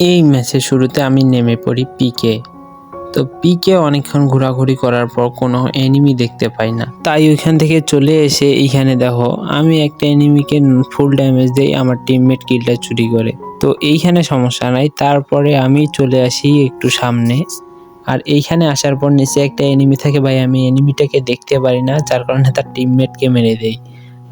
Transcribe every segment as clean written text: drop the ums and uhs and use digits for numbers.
এই ম্যাচের শুরুতে আমি নেমে পড়ি পিকে। তো পিকে অনেকক্ষণ ঘোরাঘুরি করার পর কোনো এনিমি দেখতে পাই না, তাই ওইখান থেকে চলে এসে এইখানে দেখো আমি একটা এনিমিকে ফুল ড্যামেজ দেই, আমার টিমমেট কিলটা চুরি করে। তো এইখানে সমস্যা নাই, তারপরে আমি চলে আসি একটু সামনে, আর এইখানে আসার পর নিচে একটা এনিমি থাকে ভাই, আমি এনিমিটাকে দেখতে পারি না, যার কারণে তার টিমমেটকে মেরে দেই।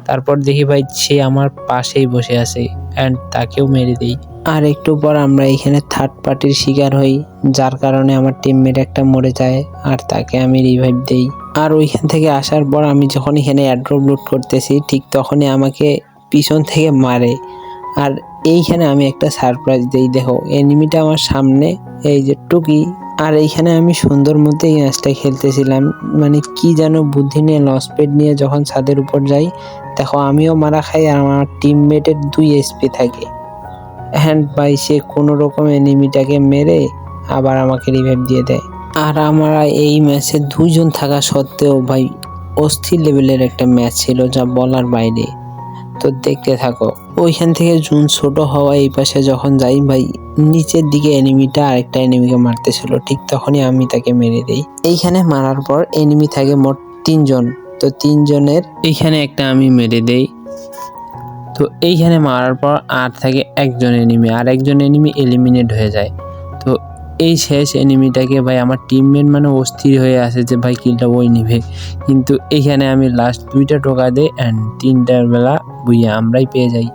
তারপর দেখি ভাই সে আমার পাশেই বসে আছে অ্যান্ড তাকেও মেরে দেই। আর একটু পর আমরা এখানে থার্ড পার্টির শিকার হই, যার কারণে আমার টিমমেট একটা মরে যায় আর তাকে আমি রিভাইভ দেই। আর ওইখান থেকে আসার পর আমি যখন এখানে এয়ারড্রপ লুট করতেছি ঠিক তখনই আমাকে পিছন থেকে মারে। আর এইখানে আমি একটা সারপ্রাইজ দেই, দেখো এনিমিটা আমার সামনে, এই যে টুকি। আর এইখানে আমি সুন্দর মতো এই ম্যাচটা খেলতেছিলাম, মানে কি যেন বুদ্ধি নিয়ে লঞ্চপ্যাড নিয়ে যখন ছাদের উপর যাই, দেখো আমিও মারা খাই আর আমার টিমমেটের 2 এসপি থাকে। হ্যান্ড বাই সে কোনো রকম এনিমিটাকে মেরে আবার আমাকে রিভাইভ দিয়ে দেয়। আর আমরা এই ম্যাচে 2 জন থাকা সত্ত্বেও ভাই অস্থির লেভেলের একটা ম্যাচ ছিল, যা বলার বাইরে। তো দেখতে থাকো। ওইখান থেকে জুন ছোট হওয়া এই পাশে যখন যাই ভাই, নিচের দিকে এনিমিটা আরেকটা এনিমিকে মারতেছিল, ঠিক তখনই আমি তাকে মেরে দেই। এইখানে মারার পর এনিমি থাকে মোট 3 জন। তো 3 জনের এইখানে একটা আমি মেরে দেই। তো এইখানে মারার পর আর থাকে একজন এনিমি, আর একজন এনিমি এলিমিনেট হয়ে যায়। তো এই শেষ এনিমিটাকে ভাই আমার টিমমেট মানে অস্থির হয়ে আছে যে ভাই কিলটা ওই নিবে, কিন্তু এইখানে আমি লাস্ট 2টা টোকা দেই অ্যান্ড 3টার বেলা বুইয়া আমরাই পেয়ে যাই।